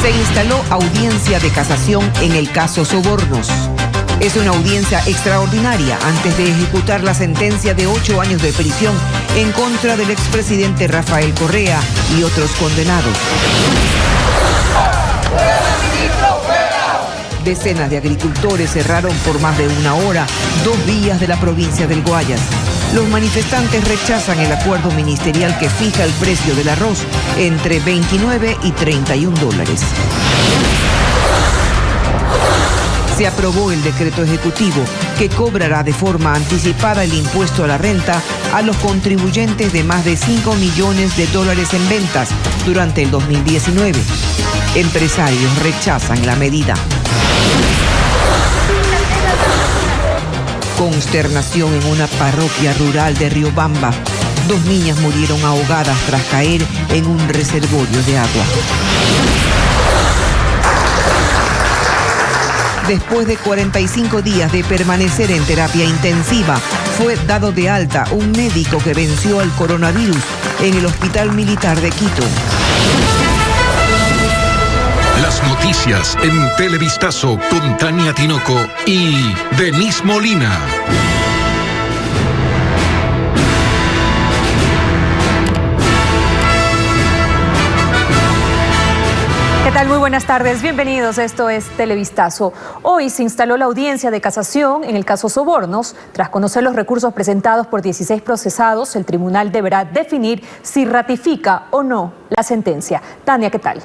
Se instaló audiencia de casación en el caso Sobornos. Es una audiencia extraordinaria antes de ejecutar la sentencia de 8 años de prisión en contra del expresidente Rafael Correa y otros condenados. Decenas de agricultores cerraron por más de una hora 2 vías de la provincia del Guayas. Los manifestantes rechazan el acuerdo ministerial que fija el precio del arroz entre 29 y 31 dólares. Se aprobó el decreto ejecutivo que cobrará de forma anticipada el impuesto a la renta a los contribuyentes de más de 5 millones de dólares en ventas durante el 2019. Empresarios rechazan la medida. Consternación en una parroquia rural de Riobamba. 2 niñas murieron ahogadas tras caer en un reservorio de agua. Después de 45 días de permanecer en terapia intensiva, fue dado de alta un médico que venció al coronavirus en el Hospital Militar de Quito. Las noticias en Televistazo con Tania Tinoco y Denise Molina. ¿Qué tal? Muy buenas tardes, bienvenidos, esto es Televistazo. Hoy se instaló la audiencia de casación en el caso Sobornos. Tras conocer los recursos presentados por 16 procesados, el tribunal deberá definir si ratifica o no la sentencia. Tania, ¿qué tal?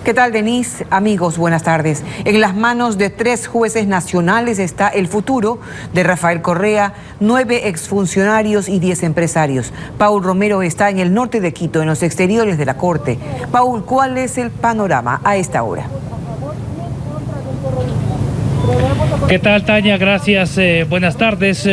¿Qué tal, Denise? Amigos, buenas tardes. En las manos de 3 jueces nacionales está el futuro de Rafael Correa, 9 exfuncionarios y 10 empresarios. Paul Romero está en el norte de Quito, en los exteriores de la Corte. Paul, ¿cuál es el panorama a esta hora? ¿Qué tal, Tania? Gracias. Buenas tardes.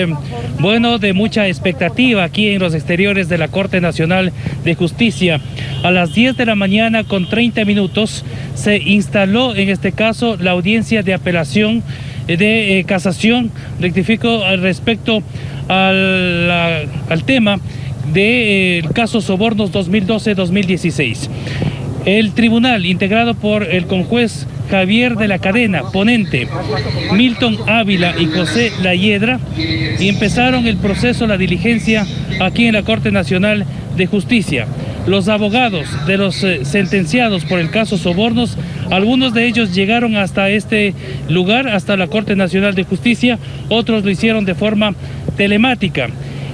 Bueno, de mucha expectativa aquí en los exteriores de la Corte Nacional de Justicia. A las 10 de la mañana con 30 minutos se instaló en este caso la audiencia de apelación de casación, rectifico, respecto al tema del caso Sobornos 2012-2016. El tribunal, integrado por el conjuez Javier de la Cadena, ponente, Milton Ávila y José Layedra, y empezaron el proceso, la diligencia aquí en la Corte Nacional de Justicia. Los abogados de los sentenciados por el caso Sobornos, algunos de ellos llegaron hasta este lugar, hasta la Corte Nacional de Justicia, otros lo hicieron de forma telemática.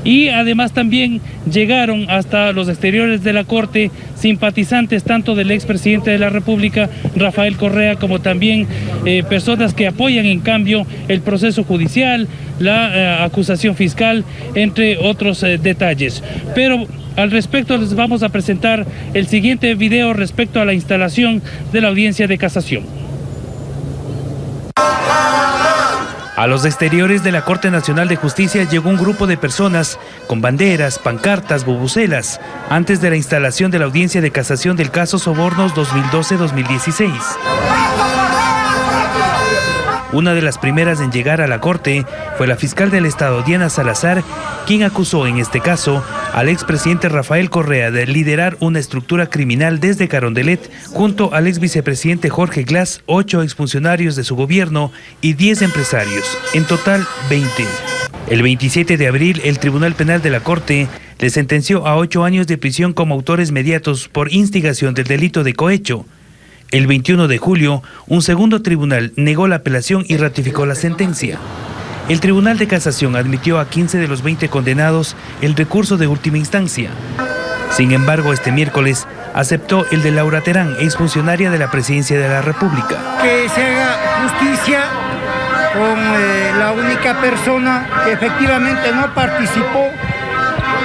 Y además también llegaron hasta los exteriores de la Corte simpatizantes tanto del expresidente de la República, Rafael Correa, como también personas que apoyan en cambio el proceso judicial, la acusación fiscal, entre otros detalles. Pero al respecto les vamos a presentar el siguiente video respecto a la instalación de la audiencia de casación. A los exteriores de la Corte Nacional de Justicia llegó un grupo de personas con banderas, pancartas, bubucelas, antes de la instalación de la audiencia de casación del caso Sobornos 2012-2016. Una de las primeras en llegar a la Corte fue la fiscal del Estado, Diana Salazar, quien acusó en este caso al expresidente Rafael Correa de liderar una estructura criminal desde Carondelet junto al exvicepresidente Jorge Glass, 8 exfuncionarios de su gobierno y 10 empresarios, en total 20. El 27 de abril, el Tribunal Penal de la Corte le sentenció a 8 años de prisión como autores mediatos por instigación del delito de cohecho. El 21 de julio, un segundo tribunal negó la apelación y ratificó la sentencia. El Tribunal de Casación admitió a 15 de los 20 condenados el recurso de última instancia. Sin embargo, este miércoles aceptó el de Laura Terán, exfuncionaria de la Presidencia de la República. Que se haga justicia con la única persona que efectivamente no participó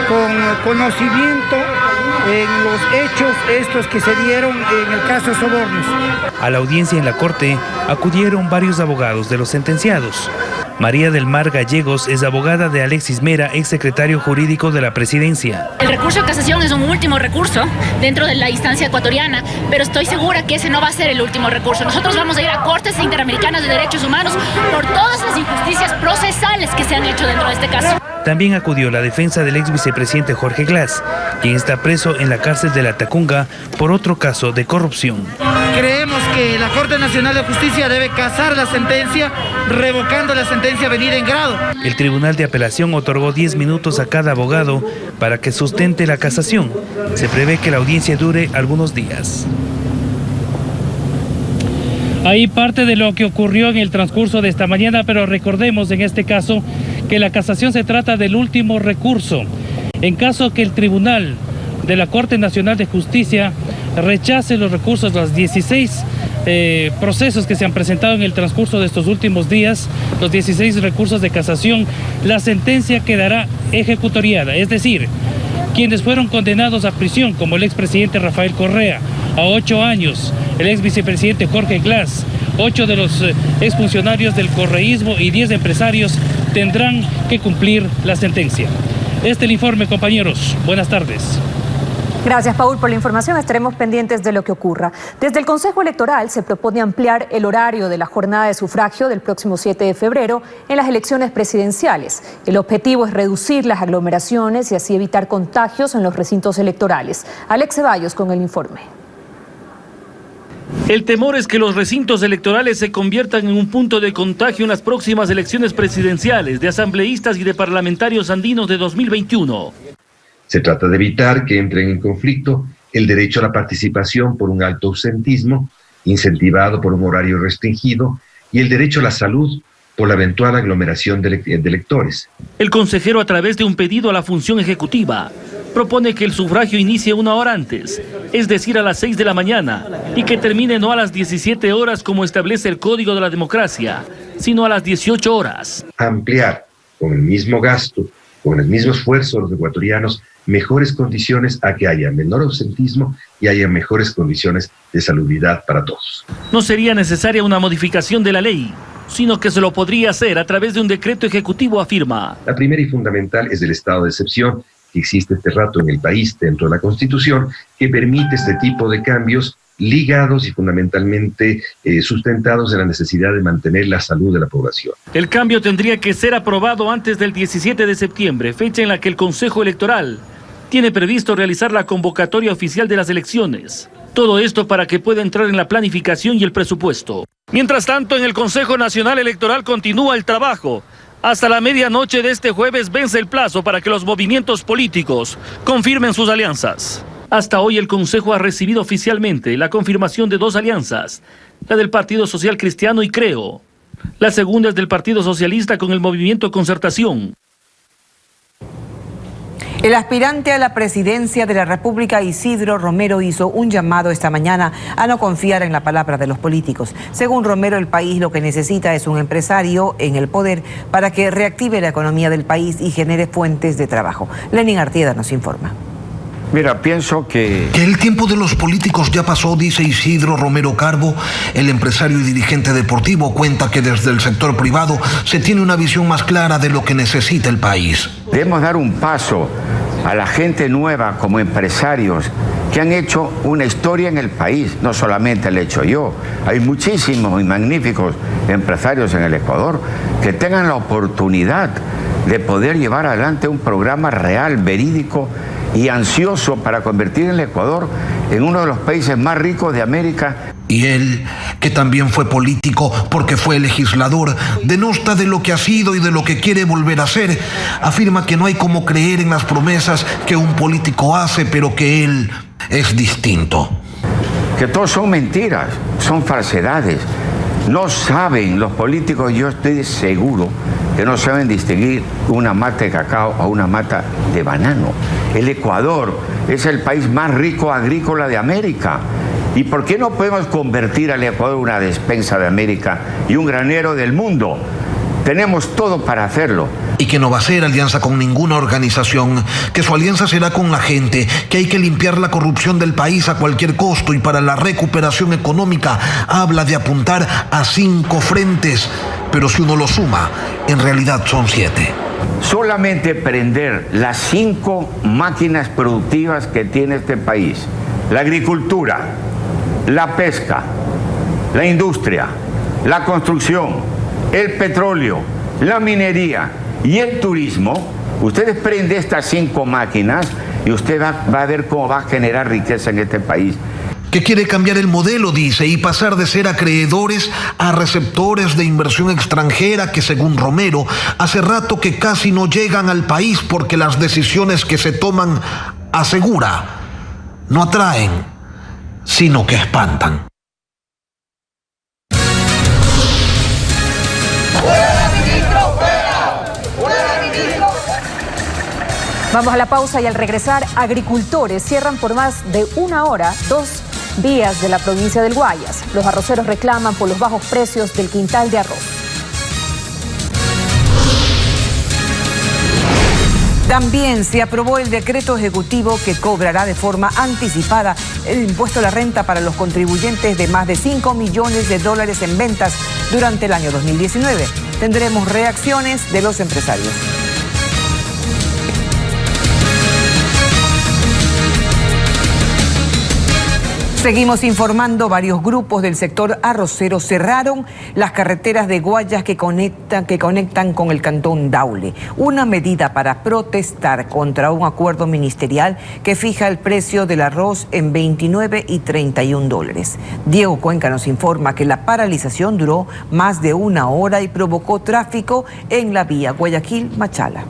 con conocimiento en los hechos estos que se dieron en el caso Sobornos. A la audiencia en la Corte acudieron varios abogados de los sentenciados. María del Mar Gallegos es abogada de Alexis Mera, exsecretario jurídico de la Presidencia. El recurso de casación es un último recurso dentro de la instancia ecuatoriana, pero estoy segura que ese no va a ser el último recurso. Nosotros vamos a ir a Cortes Interamericanas de Derechos Humanos por todas las injusticias procesales que se han hecho dentro de este caso. También acudió la defensa del ex vicepresidente Jorge Glass, quien está preso en la cárcel de La Tacunga por otro caso de corrupción. Creemos que la Corte Nacional de Justicia debe casar la sentencia, revocando la sentencia venida en grado. El Tribunal de Apelación otorgó 10 minutos a cada abogado para que sustente la casación. Se prevé que la audiencia dure algunos días. Ahí parte de lo que ocurrió en el transcurso de esta mañana, pero recordemos en este caso que la casación se trata del último recurso. En caso que el Tribunal de la Corte Nacional de Justicia rechace los recursos, los 16 procesos que se han presentado en el transcurso de estos últimos días, los 16 recursos de casación, la sentencia quedará ejecutoriada, es decir, quienes fueron condenados a prisión, como el expresidente Rafael Correa, a 8 años, el ex vicepresidente Jorge Glass, 8 de los exfuncionarios del correísmo y 10 empresarios tendrán que cumplir la sentencia. Este es el informe, compañeros. Buenas tardes. Gracias, Paul, por la información. Estaremos pendientes de lo que ocurra. Desde el Consejo Electoral se propone ampliar el horario de la jornada de sufragio del próximo 7 de febrero en las elecciones presidenciales. El objetivo es reducir las aglomeraciones y así evitar contagios en los recintos electorales. Alex Ceballos con el informe. El temor es que los recintos electorales se conviertan en un punto de contagio en las próximas elecciones presidenciales de asambleístas y de parlamentarios andinos de 2021. Se trata de evitar que entren en conflicto el derecho a la participación por un alto ausentismo, incentivado por un horario restringido, y el derecho a la salud por la eventual aglomeración de electores. El consejero, a través de un pedido a la función ejecutiva, propone que el sufragio inicie 1 hora antes, es decir, a las 6 de la mañana, y que termine no a las 17 horas como establece el Código de la Democracia, sino a las 18 horas. Ampliar con el mismo gasto, con el mismo esfuerzo de los ecuatorianos, mejores condiciones a que haya menor ausentismo y haya mejores condiciones de salubridad para todos. No sería necesaria una modificación de la ley, sino que se lo podría hacer a través de un decreto ejecutivo, afirma. La primera y fundamental es el estado de excepción que existe este rato en el país dentro de la Constitución, que permite este tipo de cambios ligados y fundamentalmente sustentados en la necesidad de mantener la salud de la población. El cambio tendría que ser aprobado antes del 17 de septiembre, fecha en la que el Consejo Electoral tiene previsto realizar la convocatoria oficial de las elecciones. Todo esto para que pueda entrar en la planificación y el presupuesto. Mientras tanto, en el Consejo Nacional Electoral continúa el trabajo. Hasta la medianoche de este jueves vence el plazo para que los movimientos políticos confirmen sus alianzas. Hasta hoy el Consejo ha recibido oficialmente la confirmación de 2 alianzas, la del Partido Social Cristiano y Creo. La segunda es del Partido Socialista con el Movimiento Concertación. El aspirante a la presidencia de la República, Isidro Romero, hizo un llamado esta mañana a no confiar en la palabra de los políticos. Según Romero, el país lo que necesita es un empresario en el poder para que reactive la economía del país y genere fuentes de trabajo. Lenin Artieda nos informa. Mira, pienso que el tiempo de los políticos ya pasó, dice Isidro Romero Carbo. El empresario y dirigente deportivo cuenta que desde el sector privado se tiene una visión más clara de lo que necesita el país. Debemos dar un paso a la gente nueva como empresarios que han hecho una historia en el país. No solamente lo he hecho yo, hay muchísimos y magníficos empresarios en el Ecuador que tengan la oportunidad de poder llevar adelante un programa real, verídico y ansioso para convertir el Ecuador en uno de los países más ricos de América. Y él, que también fue político porque fue legislador, denosta de lo que ha sido y de lo que quiere volver a ser. Afirma que no hay como creer en las promesas que un político hace, pero que él es distinto. Que todos son mentiras, son falsedades. No saben los políticos, yo estoy seguro, que no saben distinguir una mata de cacao a una mata de banano. El Ecuador es el país más rico agrícola de América. ¿Y por qué no podemos convertir al Ecuador en una despensa de América y un granero del mundo? Tenemos todo para hacerlo. Y que no va a ser alianza con ninguna organización, que su alianza será con la gente, que hay que limpiar la corrupción del país a cualquier costo y para la recuperación económica habla de apuntar a 5 frentes, pero si uno lo suma, en realidad son 7. Solamente prender las 5 máquinas productivas que tiene este país: la agricultura, la pesca, la industria, la construcción, el petróleo, la minería y el turismo. Ustedes prenden estas 5 máquinas y usted va a ver cómo va a generar riqueza en este país. Que quiere cambiar el modelo, dice, y pasar de ser acreedores a receptores de inversión extranjera que, según Romero, hace rato que casi no llegan al país porque las decisiones que se toman, asegura, no atraen, sino que espantan. Vamos a la pausa y al regresar, agricultores cierran por más de una hora 2 vías de la provincia del Guayas. Los arroceros reclaman por los bajos precios del quintal de arroz. También se aprobó el decreto ejecutivo que cobrará de forma anticipada el impuesto a la renta para los contribuyentes de más de $5 millones en ventas durante el año 2019. Tendremos reacciones de los empresarios. Seguimos informando, varios grupos del sector arrocero cerraron las carreteras de Guayas que conectan con el cantón Daule. Una medida para protestar contra un acuerdo ministerial que fija el precio del arroz en $29 y $31. Diego Cuenca nos informa que la paralización duró más de una hora y provocó tráfico en la vía Guayaquil-Machala.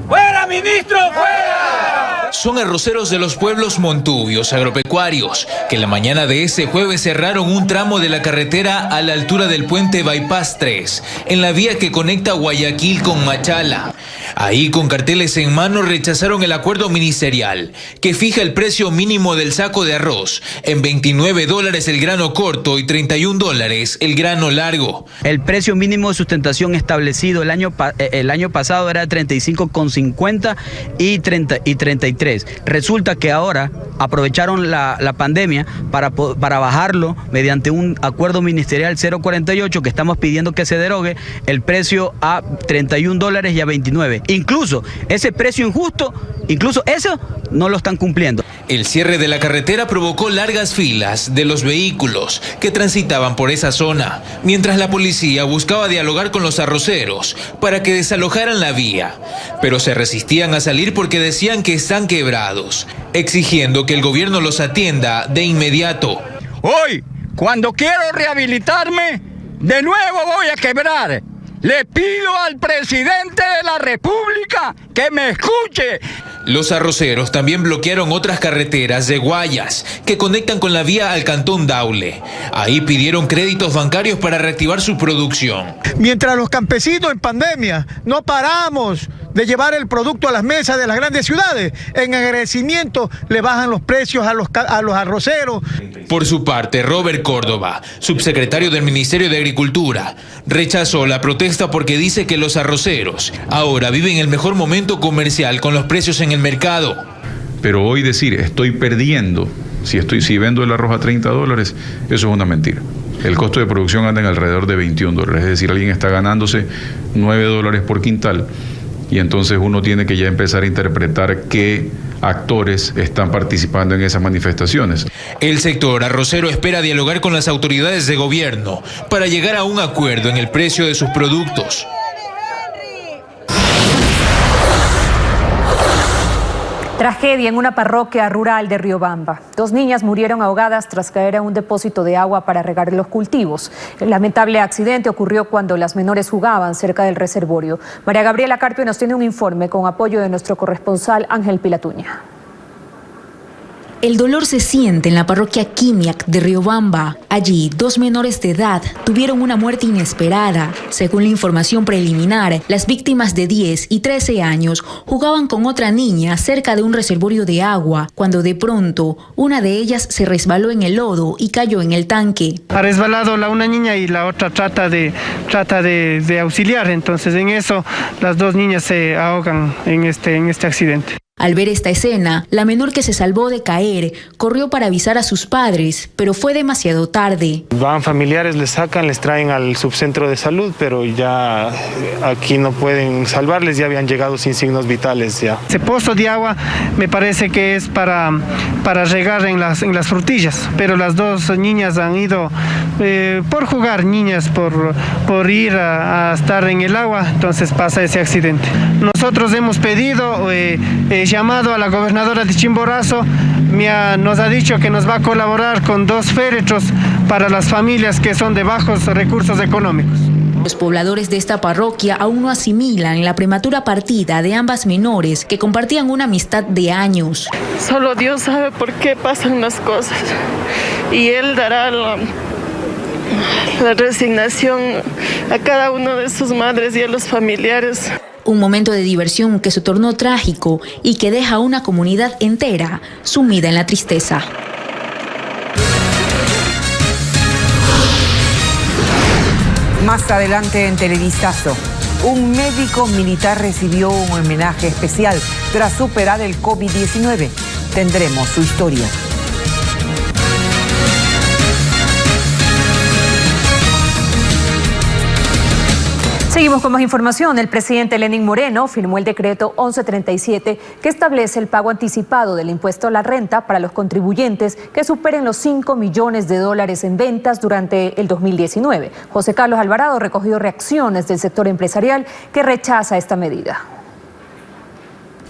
¡Fuera, ministro! ¡Fuera! Son arroceros de los pueblos montubios agropecuarios que la mañana de ese jueves cerraron un tramo de la carretera a la altura del puente Bypass 3, en la vía que conecta Guayaquil con Machala. Ahí, con carteles en mano, rechazaron el acuerdo ministerial que fija el precio mínimo del saco de arroz en $29 el grano corto y $31 el grano largo. El precio mínimo de sustentación establecido el año pasado era $35,50 y $33. Resulta que ahora aprovecharon la pandemia para bajarlo mediante un acuerdo ministerial 048 que estamos pidiendo que se derogue el precio a $31 y a $29. Incluso ese precio injusto, incluso eso no lo están cumpliendo. El cierre de la carretera provocó largas filas de los vehículos que transitaban por esa zona, mientras la policía buscaba dialogar con los arroceros para que desalojaran la vía, pero se resistían a salir porque decían que están quebrados, exigiendo que el gobierno los atienda de inmediato. Hoy, cuando quiero rehabilitarme, de nuevo voy a quebrar. Le pido al presidente de la República que me escuche. Los arroceros también bloquearon otras carreteras de Guayas que conectan con la vía al cantón Daule. Ahí pidieron créditos bancarios para reactivar su producción. Mientras los campesinos en pandemia no paramos de llevar el producto a las mesas de las grandes ciudades, en agradecimiento le bajan los precios a los arroceros. Por su parte, Robert Córdoba, subsecretario del Ministerio de Agricultura, rechazó la protesta porque dice que los arroceros ahora viven el mejor momento comercial con los precios en el mercado. Pero hoy decir estoy perdiendo si vendo el arroz a $30, eso es una mentira. El costo de producción anda en alrededor de $21, es decir, alguien está ganándose $9 por quintal. Y entonces uno tiene que ya empezar a interpretar qué actores están participando en esas manifestaciones. El sector arrocero espera dialogar con las autoridades de gobierno para llegar a un acuerdo en el precio de sus productos. Tragedia en una parroquia rural de Riobamba. 2 niñas murieron ahogadas tras caer a un depósito de agua para regar los cultivos. El lamentable accidente ocurrió cuando las menores jugaban cerca del reservorio. María Gabriela Carpio nos tiene un informe con apoyo de nuestro corresponsal Ángel Pilatuña. El dolor se siente en la parroquia Quimiac de Riobamba. Allí, 2 menores de edad tuvieron una muerte inesperada. Según la información preliminar, las víctimas de 10 y 13 años jugaban con otra niña cerca de un reservorio de agua, cuando de pronto una de ellas se resbaló en el lodo y cayó en el tanque. Ha resbalado una niña y la otra trata de auxiliar, entonces en eso las 2 niñas se ahogan en este accidente. Al ver esta escena, la menor que se salvó de caer corrió para avisar a sus padres, pero fue demasiado tarde. Van familiares, les sacan, les traen al subcentro de salud, pero ya aquí no pueden salvarles, ya habían llegado sin signos vitales ya. Ese pozo de agua me parece que es para regar en las frutillas, pero las 2 niñas han ido por jugar, niñas por ir a estar en el agua, entonces pasa ese accidente. Nosotros hemos pedido llamado a la gobernadora de Chimborazo, nos ha dicho que nos va a colaborar con 2 féretros para las familias que son de bajos recursos económicos. Los pobladores de esta parroquia aún no asimilan la prematura partida de ambas menores que compartían una amistad de años. Solo Dios sabe por qué pasan las cosas y Él dará la resignación a cada uno de sus madres y a los familiares. Un momento de diversión que se tornó trágico y que deja a una comunidad entera sumida en la tristeza. Más adelante en Televistazo, un médico militar recibió un homenaje especial tras superar el COVID-19. Tendremos su historia. Seguimos con más información. El presidente Lenín Moreno firmó el decreto 1137 que establece el pago anticipado del impuesto a la renta para los contribuyentes que superen los 5 millones de dólares en ventas durante el 2019. José Carlos Alvarado recogió reacciones del sector empresarial que rechaza esta medida.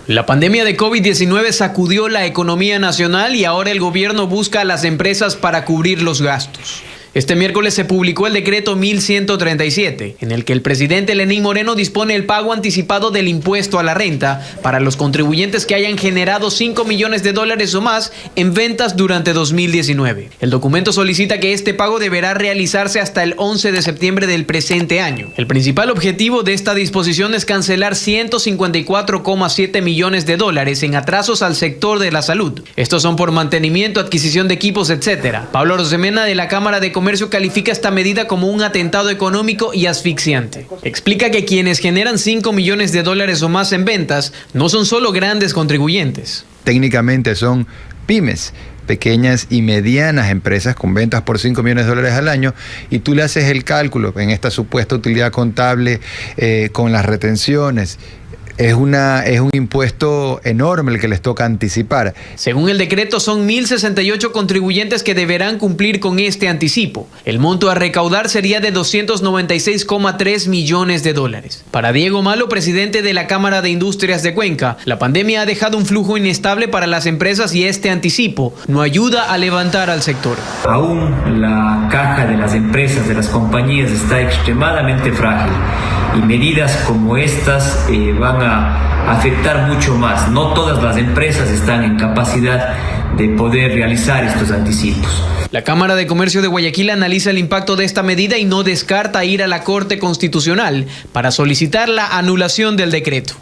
La pandemia de COVID-19 sacudió la economía nacional y ahora el gobierno busca a las empresas para cubrir los gastos. Este miércoles se publicó el decreto 1137, en el que el presidente Lenín Moreno dispone el pago anticipado del impuesto a la renta para los contribuyentes que hayan generado 5 millones de dólares o más en ventas durante 2019. El documento solicita que este pago deberá realizarse hasta el 11 de septiembre del presente año. El principal objetivo de esta disposición es cancelar 154,7 millones de dólares en atrasos al sector de la salud. Estos son por mantenimiento, adquisición de equipos, etc. Pablo Rosemena de la Cámara de Comercio califica esta medida como un atentado económico y asfixiante. Explica que quienes generan 5 millones de dólares o más en ventas no son solo grandes contribuyentes. Técnicamente son pymes, pequeñas y medianas empresas con ventas por 5 millones de dólares al año, y tú le haces el cálculo en esta supuesta utilidad contable con las retenciones. Es un impuesto enorme el que les toca anticipar. Según el decreto, son 1.068 contribuyentes que deberán cumplir con este anticipo. El monto a recaudar sería de 296,3 millones de dólares. Para Diego Malo, presidente de la Cámara de Industrias de Cuenca, la pandemia ha dejado un flujo inestable para las empresas y este anticipo no ayuda a levantar al sector. Aún la caja de las empresas, de las compañías, está extremadamente frágil y medidas como estas van a afectar mucho más. No todas las empresas están en capacidad de poder realizar estos anticipos. La Cámara de Comercio de Guayaquil analiza el impacto de esta medida y no descarta ir a la Corte Constitucional para solicitar la anulación del decreto.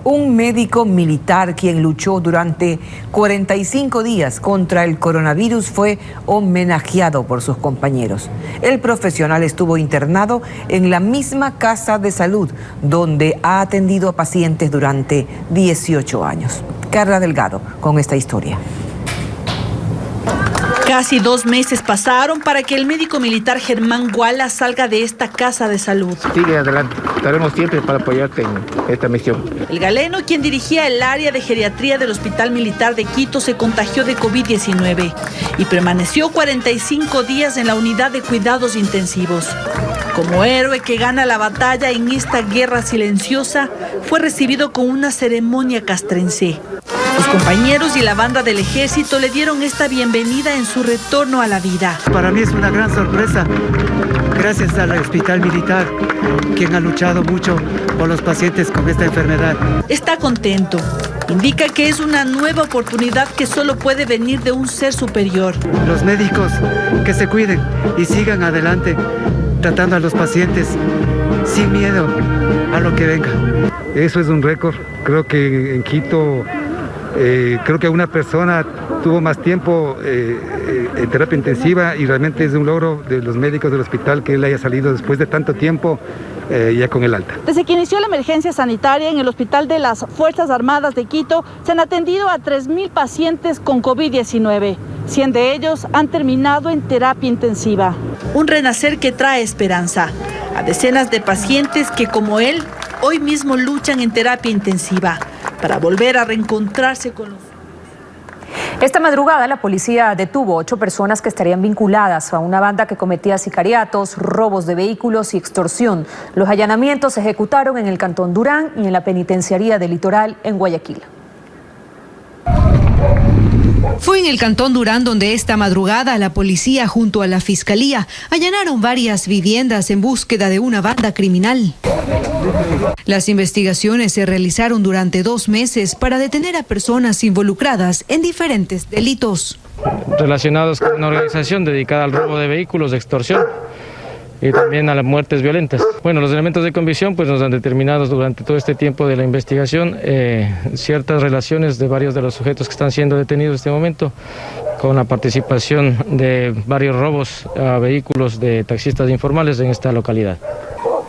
Un médico militar quien luchó durante 45 días contra el coronavirus fue homenajeado por sus compañeros. El profesional estuvo internado en la misma casa de salud donde ha atendido a pacientes durante 18 años. Carla Delgado con esta historia. Casi 2 meses pasaron para que el médico militar Germán Guala salga de esta casa de salud. Sigue adelante, estaremos siempre para apoyarte en esta misión. El galeno, quien dirigía el área de geriatría del Hospital Militar de Quito, se contagió de COVID-19 y permaneció 45 días en la unidad de cuidados intensivos. Como héroe que gana la batalla en esta guerra silenciosa, fue recibido con una ceremonia castrense. Los compañeros y la banda del ejército le dieron esta bienvenida en su retorno a la vida. Para mí es una gran sorpresa, gracias al Hospital Militar, quien ha luchado mucho por los pacientes con esta enfermedad. Está contento. Indica que es una nueva oportunidad que solo puede venir de un ser superior. Los médicos que se cuiden y sigan adelante, tratando a los pacientes sin miedo a lo que venga. Eso es un récord. Creo que en Quito, creo que una persona tuvo más tiempo en terapia intensiva, y realmente es un logro de los médicos del hospital que él haya salido después de tanto tiempo ya con el alta. Desde que inició la emergencia sanitaria en el Hospital de las Fuerzas Armadas de Quito, se han atendido a 3.000 pacientes con COVID-19. 100 de ellos han terminado en terapia intensiva. Un renacer que trae esperanza a decenas de pacientes que, como él, hoy mismo luchan en terapia intensiva para volver a reencontrarse con los... Esta madrugada la policía detuvo 8 personas que estarían vinculadas a una banda que cometía sicariatos, robos de vehículos y extorsión. Los allanamientos se ejecutaron en el Cantón Durán y en la penitenciaría del Litoral en Guayaquil. Fue en el Cantón Durán donde esta madrugada la policía junto a la Fiscalía allanaron varias viviendas en búsqueda de una banda criminal. Las investigaciones se realizaron durante 2 meses para detener a personas involucradas en diferentes delitos. Relacionados con una organización dedicada al robo de vehículos, de extorsión y también a las muertes violentas. Bueno, los elementos de convicción pues nos han determinado durante todo este tiempo de la investigación ciertas relaciones de varios de los sujetos que están siendo detenidos en este momento, con la participación de varios robos a vehículos de taxistas informales en esta localidad.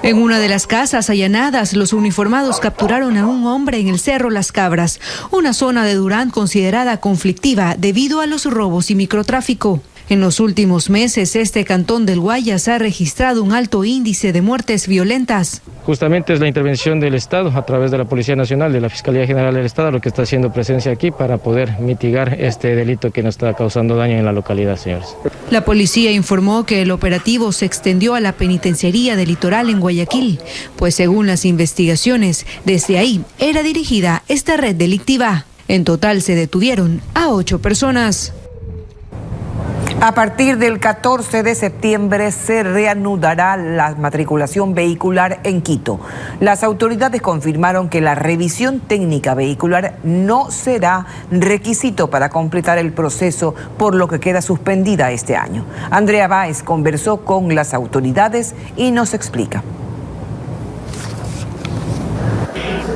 En una de las casas allanadas, los uniformados capturaron a un hombre en el Cerro Las Cabras, una zona de Durán considerada conflictiva debido a los robos y microtráfico. En los últimos meses, este cantón del Guayas ha registrado un alto índice de muertes violentas. Justamente es la intervención del Estado a través de la Policía Nacional, de la Fiscalía General del Estado, lo que está haciendo presencia aquí para poder mitigar este delito que nos está causando daño en la localidad, señores. La policía informó que el operativo se extendió a la penitenciaría del Litoral en Guayaquil, pues según las investigaciones, desde ahí era dirigida esta red delictiva. En total se detuvieron a 8 personas. A partir del 14 de septiembre se reanudará la matriculación vehicular en Quito. Las autoridades confirmaron que la revisión técnica vehicular no será requisito para completar el proceso, por lo que queda suspendida este año. Andrea Báez conversó con las autoridades y nos explica.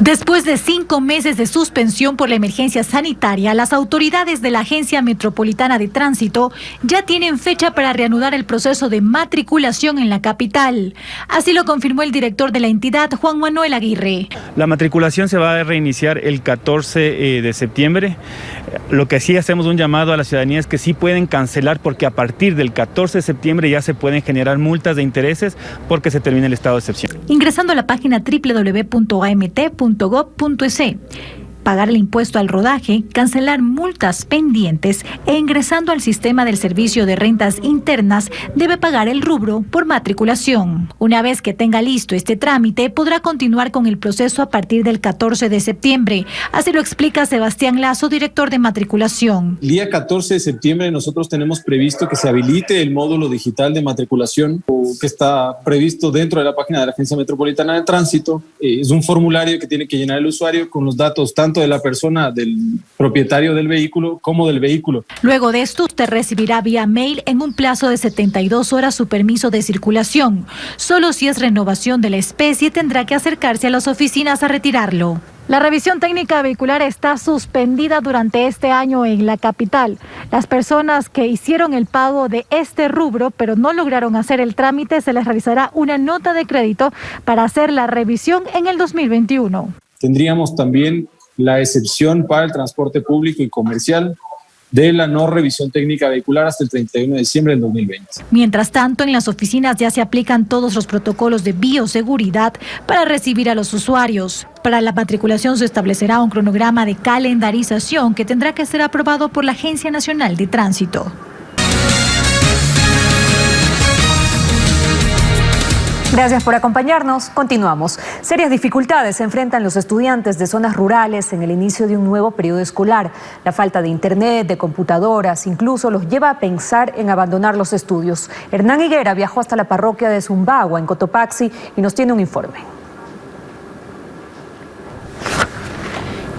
Después de 5 meses de suspensión por la emergencia sanitaria, las autoridades de la Agencia Metropolitana de Tránsito ya tienen fecha para reanudar el proceso de matriculación en la capital. Así lo confirmó el director de la entidad, Juan Manuel Aguirre. La matriculación se va a reiniciar el 14 de septiembre. Lo que sí hacemos un llamado a la ciudadanía es que sí pueden cancelar, porque a partir del 14 de septiembre ya se pueden generar multas de intereses porque se termina el estado de excepción. Ingresando a la página www.amt.gov.es, pagar el impuesto al rodaje, cancelar multas pendientes e ingresando al sistema del Servicio de Rentas Internas debe pagar el rubro por matriculación. Una vez que tenga listo este trámite, podrá continuar con el proceso a partir del 14 de septiembre. Así lo explica Sebastián Lazo, director de matriculación. El día 14 de septiembre nosotros tenemos previsto que se habilite el módulo digital de matriculación que está previsto dentro de la página de la Agencia Metropolitana de Tránsito. Es un formulario que tiene que llenar el usuario con los datos tanto de la persona, del propietario del vehículo, como del vehículo. Luego de esto, usted recibirá vía mail en un plazo de 72 horas su permiso de circulación. Solo si es renovación de la especie tendrá que acercarse a las oficinas a retirarlo. La revisión técnica vehicular está suspendida durante este año en la capital. Las personas que hicieron el pago de este rubro pero no lograron hacer el trámite, se les realizará una nota de crédito para hacer la revisión en el 2021. Tendríamos también la excepción para el transporte público y comercial de la no revisión técnica vehicular hasta el 31 de diciembre del 2020. Mientras tanto, en las oficinas ya se aplican todos los protocolos de bioseguridad para recibir a los usuarios. Para la matriculación se establecerá un cronograma de calendarización que tendrá que ser aprobado por la Agencia Nacional de Tránsito. Gracias por acompañarnos. Continuamos. Serias dificultades se enfrentan los estudiantes de zonas rurales en el inicio de un nuevo periodo escolar. La falta de internet, de computadoras, incluso los lleva a pensar en abandonar los estudios. Hernán Higuera viajó hasta la parroquia de Zumbagua, en Cotopaxi, y nos tiene un informe.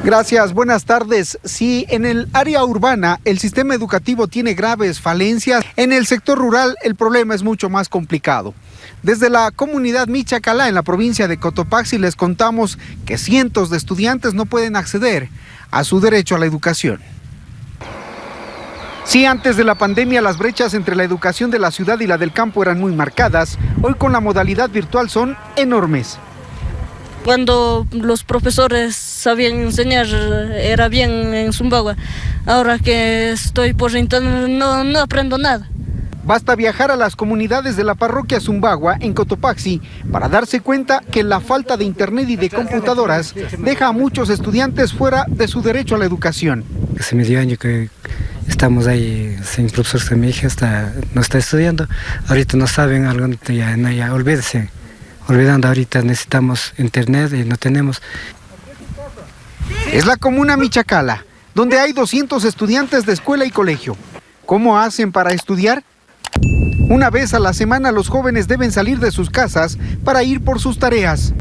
Gracias, buenas tardes. Si en el área urbana el sistema educativo tiene graves falencias, en el sector rural el problema es mucho más complicado. Desde la comunidad Michacalá, en la provincia de Cotopaxi, les contamos que cientos de estudiantes no pueden acceder a su derecho a la educación. Si antes de la pandemia las brechas entre la educación de la ciudad y la del campo eran muy marcadas, hoy con la modalidad virtual son enormes. Cuando los profesores sabían enseñar era bien en Zumbagua. Ahora que estoy por internet no aprendo nada. Basta viajar a las comunidades de la parroquia Zumbagua, en Cotopaxi, para darse cuenta que la falta de internet y de computadoras deja a muchos estudiantes fuera de su derecho a la educación. Hace medio año que estamos ahí sin profesor. Mi hija no está estudiando, ahorita no saben algo, ya olvídense. Olvidando, ahorita necesitamos internet y no tenemos. Es la comuna Michacala, donde hay 200 estudiantes de escuela y colegio. ¿Cómo hacen para estudiar? Una vez a la semana los jóvenes deben salir de sus casas para ir por sus tareas.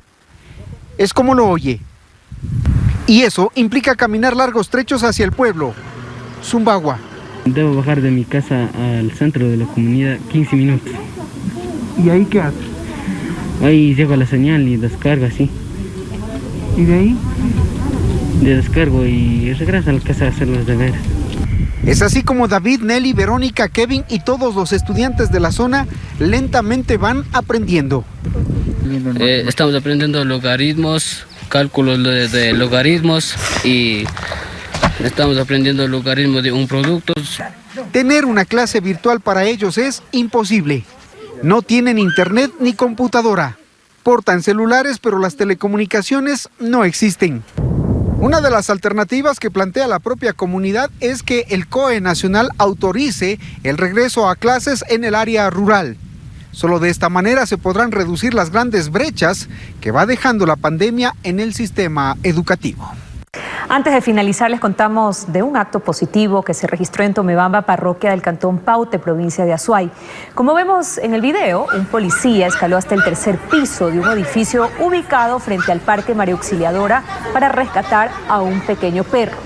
Es como lo oye. Y eso implica caminar largos trechos hacia el pueblo, Zumbagua. Debo bajar de mi casa al centro de la comunidad 15 minutos. ¿Y ahí qué haces? Ahí llego a la señal y descargo así. ¿Y de ahí? De descargo y regreso a la casa a hacer los deberes. Es así como David, Nelly, Verónica, Kevin y todos los estudiantes de la zona lentamente van aprendiendo. Estamos aprendiendo logaritmos, cálculos de logaritmos y estamos aprendiendo el logaritmo de un producto. Tener una clase virtual para ellos es imposible. No tienen internet ni computadora. Portan celulares, pero las telecomunicaciones no existen. Una de las alternativas que plantea la propia comunidad es que el COE nacional autorice el regreso a clases en el área rural. Solo de esta manera se podrán reducir las grandes brechas que va dejando la pandemia en el sistema educativo. Antes de finalizar, les contamos de un acto positivo que se registró en Tomebamba, parroquia del cantón Paute, provincia de Azuay. Como vemos en el video, un policía escaló hasta el tercer piso de un edificio ubicado frente al Parque María Auxiliadora para rescatar a un pequeño perro.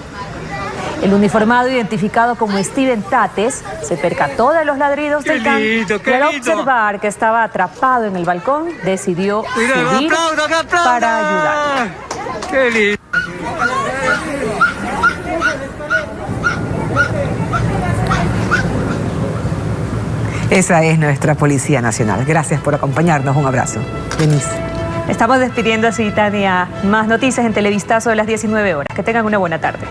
El uniformado, identificado como Steven Tates, se percató de los ladridos del can y al observar que estaba atrapado en el balcón, decidió subir para ayudar. ¡Qué lindo! Esa es nuestra Policía Nacional. Gracias por acompañarnos. Un abrazo. Denise. Estamos despidiendo así, Tania. Más noticias en Televistazo de las 19 horas. Que tengan una buena tarde.